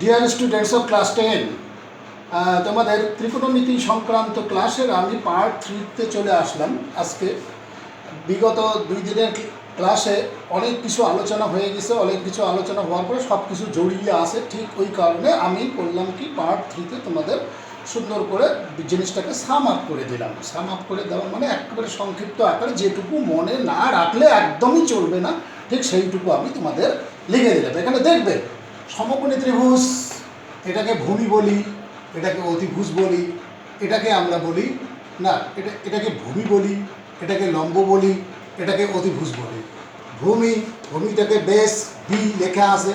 Dear students of class 10, তোমাদের ত্রিকোণমিতি সংক্রান্ত ক্লাসের আমি পার্ট 3-তে চলে আসলাম। আজকে বিগত 2 দিনের ক্লাসে অনেক কিছু আলোচনা হয়ে গেছে, অনেক কিছু আলোচনা হওয়ার পরে সব কিছু জড়িয়ে আসে। ঠিক ওই কারণে আমি করলাম কি, পার্ট 3-তে তোমাদের সুন্দর করে জিনিসটাকে সাম আপ করে দিলাম। সাম আপ করে দেওয়া মানে একেবারে সংক্ষিপ্ত আকারে, যেটুকু মনে না রাখলে একদমই চলবে না, ঠিক সেইটুকু আমি তোমাদের লিখে দিলাম। এখানে দেখবে সমকোণী ত্রিভুজ, এটাকে ভূমি বলি, এটাকে অতিভুজ বলি, এটাকে আমরা বলি না, এটাকে ভূমি বলি, এটাকে লম্ব বলি, এটাকে অতিভুজ বলি। ভূমিটাকে বেস বি লেখা আছে,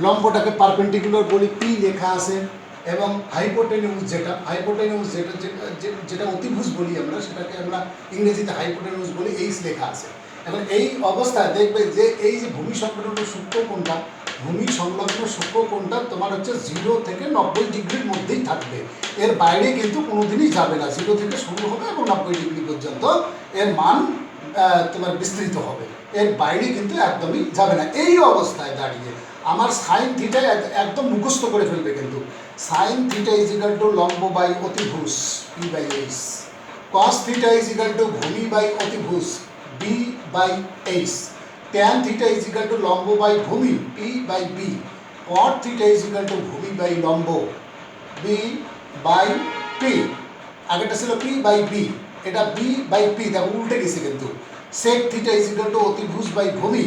লম্বটাকে পারপেন্ডিকুলার বলি, পি লেখা আছে, এবং হাইপোটেনিউস যেটা অতিভুজ বলি আমরা, সেটাকে আমরা ইংরেজিতে হাইপোটেনিউস বলি, এইচ লেখা আছে। এখন এই অবস্থায় দেখবে যে এই যে ভূমি সংলগ্ন সূক্ষ্মকোণটা, ভূমি সংলগ্ন সূক্ষ্মকোণটা তোমার হচ্ছে 0 থেকে 90 ডিগ্রির মধ্যেই থাকবে। এর বাইরে কিন্তু কোনোদিনই যাবে না। 0 থেকে শুরু হবে এবং 90 ডিগ্রি পর্যন্ত এর মান তোমার বিস্তৃত হবে, এর বাইরে কিন্তু একদমই যাবে না। এই অবস্থায় দাঁড়িয়ে আমার সাইন থিটা একদম মুখস্থ করে ফেলবে কিন্তু। Sine theta is equal to লম্ব বাই অতিভুজ P by H, cos theta is equal to ভূমি বাই অতিভুজ B by H, tan theta is equal to লম্ব বাই ভূমি P by B, cot theta is equal to ভূমি by লম্ব B by P. আগেটা ছিল P by B, এটা B by P, দেখো উল্টে গেছে কিন্তু। Sec theta is equal to অতিভুজ বাই ভূমি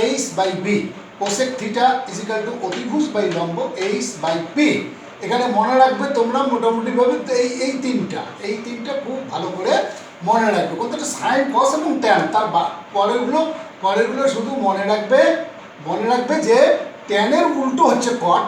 H by B, cosec theta is equal to অতিভুজ বাই লম্ব এইচ বাই পি। এখানে মনে রাখবে তোমরা মোটামুটিভাবে এই তিনটা খুব ভালো করে মনে রাখবে। কোনটা সাইন, কস এবং ট্যান, তার পরেরগুলো শুধু মনে রাখবে যে ট্যানের উল্টো হচ্ছে কট,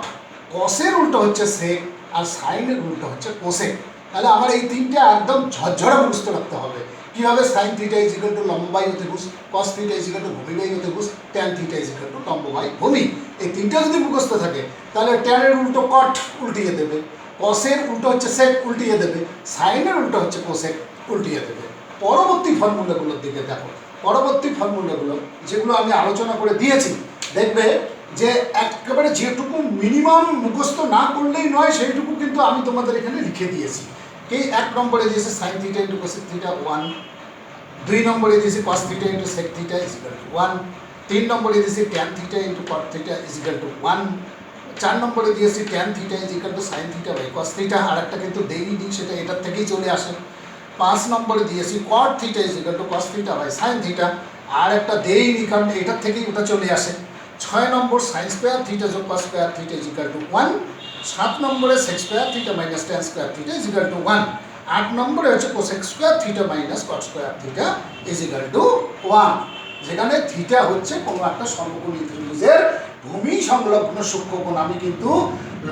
কসের উল্টো হচ্ছে সেক, আর সাইনের উল্টো হচ্ছে কোসেক। তাহলে আমার এই তিনটা একদম ঝরঝরে মুখস্থ রাখতে হবে। কীভাবে? Sign theta is equal to লম্ব বাই অতিভুজ, কস থিটা ইজ ইকাল টু ভূমি বাই অতিভুজ, tan theta is equal to লম্ব বাই ভূমি। এই তিনটা যদি মুখস্থ থাকে তাহলে ট্যানের উল্টো কট উল্টিয়ে দেবে, কসের উল্টো হচ্ছে সেক উল্টিয়ে দেবে, সাইনের উল্টো হচ্ছে কোসেক উল্টিয়ে দেবে। পরবর্তী ফর্মুলাগুলোর দিকে দেখো, পরবর্তী ফর্মুলাগুলো যেগুলো আমি আলোচনা করে দিয়েছি, দেখবে যে একেবারে যেটুকু মিনিমাম মুখস্থ না করলেই নয় সেইটুকু কিন্তু আমি তোমাদের এখানে লিখে দিয়েছি। এই 1 নম্বরে দিয়েছে sine theta into cosec theta 1, 2 নম্বরে দিয়েছে cos theta into sec theta is equal to 1, 3 নম্বরে দিয়েছে tan theta into cot theta is equal to 1, 4 নম্বরে দিয়েছি tan theta is equal to sine theta by cos theta, আর একটা কিন্তু দেইনি, সেটা এটার থেকেই চলে আসে। 5 নম্বরে দিয়েছি cot theta is equal to cos theta by sine theta, আর একটা দেইনি কারণ এটার থেকেই ওটা চলে আসে। 6 নম্বর সাইন স্কোয়ার থিটা যোগ cos square theta is equal to 1, 7 নম্বরে sec square theta minus tan square theta is equal to 1, 8 নম্বরে হচ্ছে cosec square theta minus cot square theta is equal to 1। যেখানে থিটা হচ্ছে কোনো একটা সমকোণী ত্রিভুজের ভূমি সংলগ্ন সূক্ষ্মকোণ। আমি কিন্তু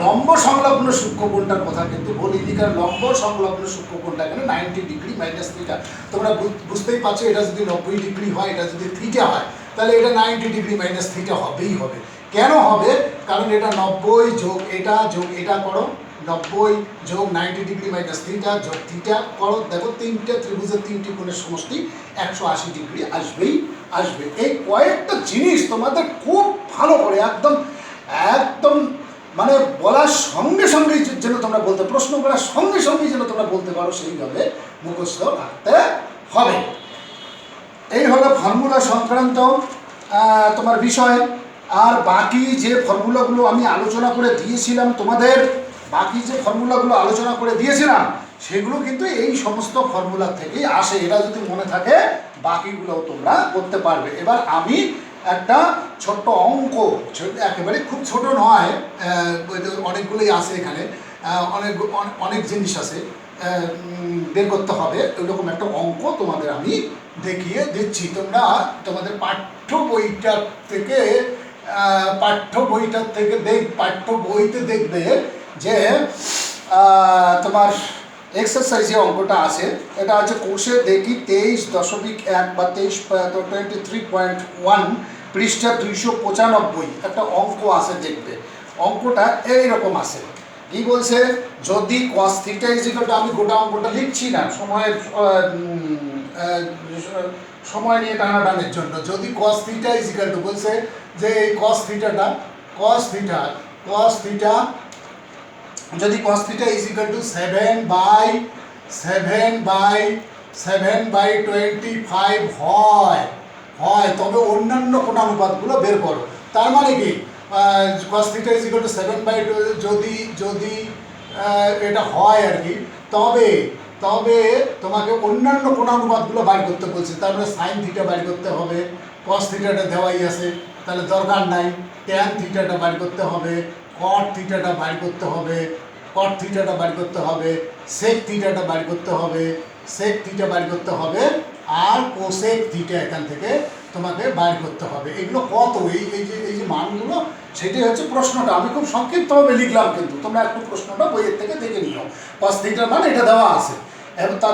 লম্ব সংলগ্ন সূক্ষ্মকোণটার কথা কিন্তু বলিনি, কারণ লম্ব সংলগ্ন সূক্ষ্মকোণটা এখানে 90 ডিগ্রি মাইনাস থিটা। তোমরা বুঝতেই পারছো, এটা যদি 90 ডিগ্রি হয়, এটা যদি থিটা হয়, তাহলে এটা 90 ডিগ্রি মাইনাস থিটা হবেই হবে। কেন হবে? কারণ এটা 90 যোগ এটা করো, 90 যোগ 90 ডিগ্রি মাইনাস থিটা যোগ থিটা করো, দেখো তিনটে ত্রিভুজের তিনটি কোণের সমষ্টি 180 ডিগ্রি আসবে। এই কয়েকটা জিনিস তোমাদের খুব ভালো করে একদম মানে বলার সঙ্গে সঙ্গেই যেন তোমরা বলতে, প্রশ্ন করার সঙ্গে সঙ্গেই যেন তোমরা বলতে পারো, সেইভাবে মুখস্থ রাখতে হবে। এই হলো ফর্মুলা সংক্রান্ত তোমার বিষয়। আর বাকি যে ফর্মুলাগুলো আমি আলোচনা করে দিয়েছিলাম তোমাদের, সেগুলো কিন্তু এই সমস্ত ফর্মুলা থেকেই আসে। এরা যদি মনে থাকে বাকিগুলোও তোমরা করতে পারবে। এবার আমি একটা ছোট্ট অঙ্ক, একেবারে খুব ছোট নয়, অনেকগুলোই আছে এখানে, অনেক জিনিস আছে, বের করতে হবে, ওইরকম একটা অঙ্ক তোমাদের আমি দেখিয়ে দিচ্ছি। তোমরা তোমাদের পাঠ্য বইতে দেখবে যে তোমার এক্সারসাইজে অঙ্কটা আছে। এটা আছে কোষে দেখি 23.1 বা 23.1 পৃষ্ঠা 295 একটা অঙ্ক আছে, দেখবে অঙ্কটা এইরকম আছে। কি বলছে? যদি কস থিটা ইজ ইকুয়াল টু, আমি গোটা অঙ্কটা লিখছি না সময় নিয়ে টানাটানের জন্য। যদি কস থিটা ইজ ইকুয়াল টু, বলছে যে এই কস cos theta যদি cos theta is equal to 7/25 হয় তবে অন্যান্য কোণানুপাতগুলো বের করো। তার মানে কি cos theta is equal to 7/2 যদি এটা হয় আর কি, তবে তোমাকে অন্যান্য কোণানুপাতগুলো বাইর করতে বলছে। তার মানে সাইন থিটা বাইর করতে হবে, cos থিটাটা দেওয়াই আছে তাহলে দরকার নাই, ট্যান থিটাটা বাইর করতে হবে, কট থিটাটা বাইর করতে হবে, সেক থিটাটা বাইর করতে হবে, আর কোসেক থিটা এখান থেকে তোমাকে বাইর করতে হবে। এগুলো কত, এই যে মানগুলো, সেটাই হচ্ছে প্রশ্নটা। আমি খুব সংক্ষিপ্তভাবে লিখলাম, কিন্তু তোমরা একটু প্রশ্নটা বইয়ের থেকে দেখে নিও। cos থিটার মান এটা দেওয়া আছে,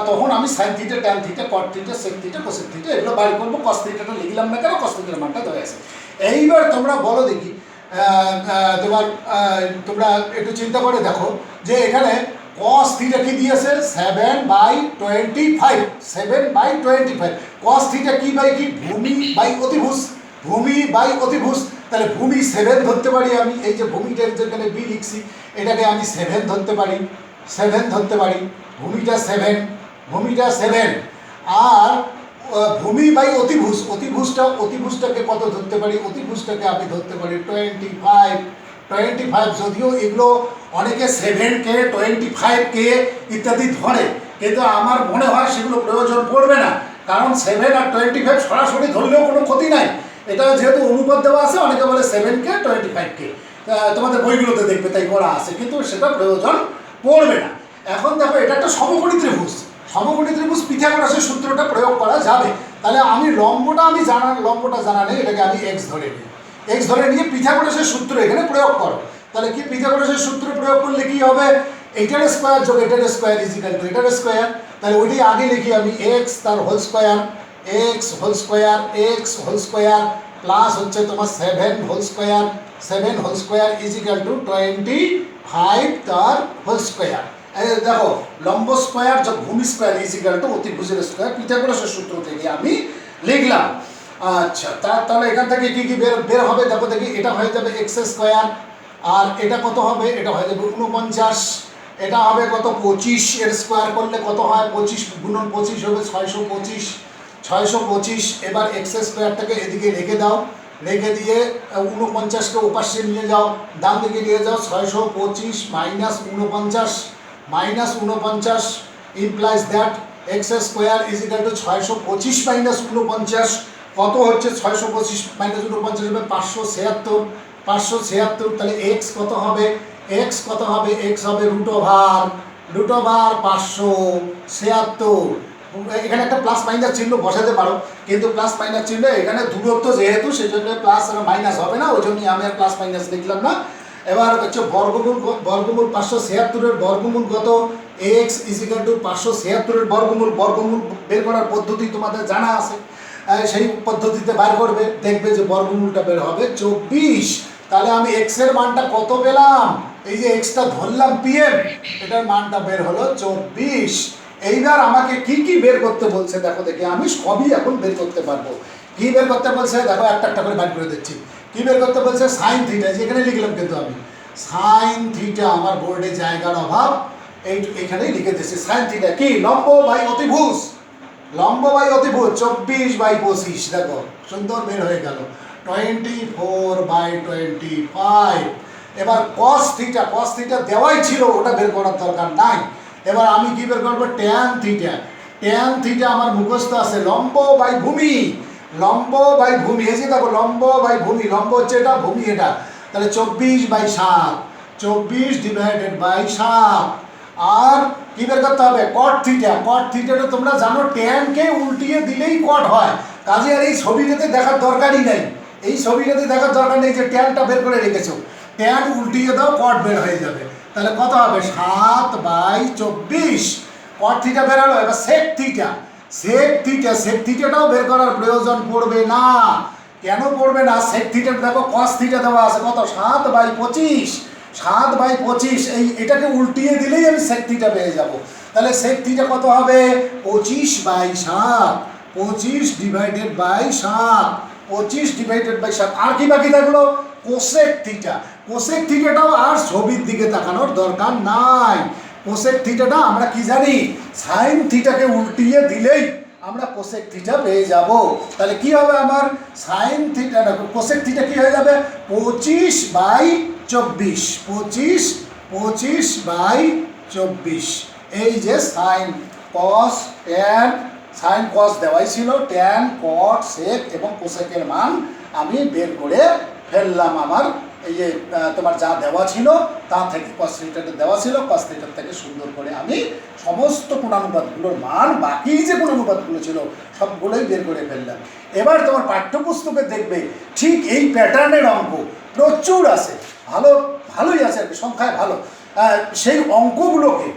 তখন আমি sine theta, tan theta, cot theta, sec theta, cosec theta এগুলো বাইর করবো। cos থিটাটা লিখলাম না কেন, cos থিটার মানটা দেওয়া আছে। এইবার তোমরা বলো দেখি, তোমরা একটু চিন্তা করে দেখো যে এখানে cos থিটা কি দিয়েছে 7/25, cos থিটা কি বাই কি, ভূমি বাই অতিভুজ, তাহলে ভূমি 7 ধরতে পারি আমি। এই যে ভূমিটার যেখানে বি লিখছি এটাকে আমি 7 ধরতে পারি, ভূমিটা 7, আর ভূমি বাই অতিভুজটাকে কত ধরতে পারি, অতিভুজটাকে আমি ধরতে পারি 25। যদিও এগুলো অনেকে 7K 25K ইত্যাদি ধরে, কিন্তু আমার মনে হয় সেগুলো প্রয়োজন পড়বে না, কারণ 7 আর 25 সরাসরি ধরলেও কোনো ক্ষতি নাই। এটা যেহেতু অনুপাত দেওয়া আছে, অনেকে বলে 7K 25K, তোমাদের বইগুলোতে দেখবে তাই করা আছে, কিন্তু সেটা প্রয়োজন পড়বে না। এখন দেখো এটা একটা সমকোণী ত্রিভুজ, পিথাগোরাসের সূত্রটা প্রয়োগ করা যাবে। তাহলে আমি লম্বটা জানা নেই, এটাকে আমি x ধরে নিয়ে পিথাগোরাসের সূত্র এখানে প্রয়োগ করো। তাহলে কি পিথাগোরাসের সূত্র প্রয়োগ করলে কি হবে, এটার স্কয়ার যোগ এটার স্কয়ার ইজ ইকুয়াল টু এটার স্কয়ার। তাহলে ওইটাই আগে লিখি আমি, x তার হোল স্কয়ার প্লাস হচ্ছে তোমার 7 whole square is equal to 25 তার হোল স্কয়ার। দেখো লম্ব স্কয়ার যোগ ভূমি স্কয়ার ইজ ইকুয়াল টু অতিভুজের স্কয়ার, পিথাগোরাসের সূত্র থেকে আমি লিখলাম। আচ্ছা, তাহলে এখান থেকে কি বের হবে দেখো দেখি। এটা হয়ে যাবে x স্কয়ার, আর এটা কত হবে, এটা হয়ে যাবে 49, এটা হবে কত 25, এর স্কয়ার করলে কত হয় 25 গুণন 25 হবে 625। এবার x স্কয়ারটাকে এদিকে রেখে দাও, রেখে দিয়ে 49কে ওপাশে নিয়ে যাও, ডান দিকে নিয়ে যাও, 625 minus 49 implies that x square is equal two 625 minus 49 কত হচ্ছে, 625 মাইনাস 49 হবে 576। তাহলে x কত হবে, x হবে রুট ওভার 576। এখানে একটা প্লাস মাইনাস চিহ্ন বসাতে পারো, কিন্তু প্লাস মাইনাস চিহ্ন এখানে দূরত্ব যেহেতু, সেজন্য প্লাস আর মাইনাস হবে না, ওই জন্যই আমি আর প্লাস মাইনাস লিখলাম না। এবার হচ্ছে বর্গমূল 576-এর বর্গমূল কত, x ইজ ইকুয়াল টু 576-এর বর্গমূল বের করার পদ্ধতি তোমাদের জানা আছে, সেই পদ্ধতিতে বার করবে, দেখবে যে বর্গমূলটা বের হবে 24। তাহলে আমি x এর মানটা কত পেলাম, এই যে x টা ধরলাম pm, এটার মানটা বের হলো 24। এইবার আমাকে কি বের করতে বলছে দেখো দেখি, আমি সবই এখন বের করতে পারবো। কি বের করতে বলছে দেখো, একটা করে বার করে দিচ্ছি। কি বের করতে বলছে, সাইন থিটা, যেখানে লিখলাম কিন্তু আমি সাইন থিটা, আমার বোর্ডে জায়গার অভাব, এইখানেই লিখে দিচ্ছি। সাইন থিটা কি, লম্ব বাই অতিভুজ 24/25, দেখো সুন্দর বের হয়ে গেল 24/25। এবার cos থিটা দেওয়াই ছিল, ওটা বের করার দরকার নাই। এবার আমি কি বের করবো, ট্যান থিটা আমার মুখস্থ আছে, লম্ব বাই ভূমি, এই যে দেখো লম্ব বাই ভূমি, লম্ব হচ্ছে এটা, ভূমি এটা, তাহলে 24/7, 24/7। আর কি বের করতে হবে, কট থিটাটা তোমরা জানো, ট্যানকে উল্টিয়ে দিলেই কট হয়, কাজে আর এই ছবিটাতে দেখার দরকারই নেই, যে ট্যানটা বের করে রেখেছো, ট্যান উল্টিয়ে দাও, কট বের হয়ে যাবে। তাহলে কত হবে, 7/24 কট থিটা বের হলো। এবার সেক থিটাটাও বের করার প্রয়োজন পড়বে না। কেন পড়বে না, সেক থিটা দেখো cos থিটা দেওয়া আছে কত, 7/25, এটাকে উল্টিয়ে দিলেই আমি সেক থিটা পেয়ে যাব। তাহলে সেক থিটা কত হবে, 25/7, 25/7, 25/7। আর কি বাকি থাকলো? Cosec theta. কোসেক থিটাটাও আর ছবির দিকে তাকানোর দরকার নাই। কোসেক থিটাটা আমরা কি জানি, সাইন থিটাকে উল্টিয়ে দিলেই আমরা কোসেক থিটা পেয়ে যাব। তাহলে কি হবে আমার সাইন থিটা, কোসেক থিটা কি হয়ে যাবে 25/24। 25/24। এই যে সাইন কস ট্যান, সাইন কস দেওয়াই ছিল, ট্যান কট সেক এবং কোসেকের মান আমি বের করে ফেললাম। আমার এই যে তোমার যা দেওয়া ছিল তা থেকে কস থিটাটা দেওয়া ছিল, কস থিটার থেকে সুন্দর করে আমি সমস্ত কোণানুপাতগুলোর মান, বাকি যে কোণানুপাতগুলো ছিল সবগুলোই বের করে ফেললাম। এবার তোমার পাঠ্যপুস্তকে দেখবে ঠিক এই প্যাটার্নের অঙ্ক প্রচুর আছে, ভালোই আছে আর কি, সংখ্যায় ভালো। সেই অঙ্কগুলোকে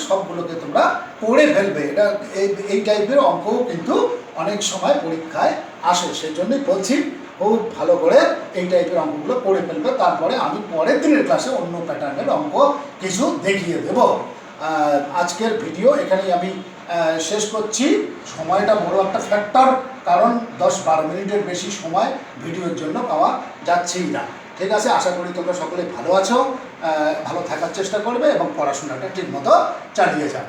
সবগুলোকে তোমরা পড়ে ফেলবে। এটা এই টাইপের অঙ্কও কিন্তু অনেক সময় পরীক্ষায় আসে, সেই জন্যই বলছি খুব ভালো করে এই টাইপের অঙ্কগুলো পড়ে ফেলবে। তারপরে আমি পরের দিনের ক্লাসে অন্য প্যাটার্নের অঙ্ক কিছু দেখিয়ে দেব। আজকের ভিডিও এখানেই আমি শেষ করছি। সময়টা বড় একটা ফ্যাক্টর, কারণ 10-12 মিনিটের বেশি সময় ভিডিওর জন্য পাওয়া যাচ্ছেই না। ঠিক আছে, আশা করি তোমরা সকলে ভালো আছো, ভালো থাকার চেষ্টা করবে এবং পড়াশোনাটা ঠিকমতো চালিয়ে যাবে।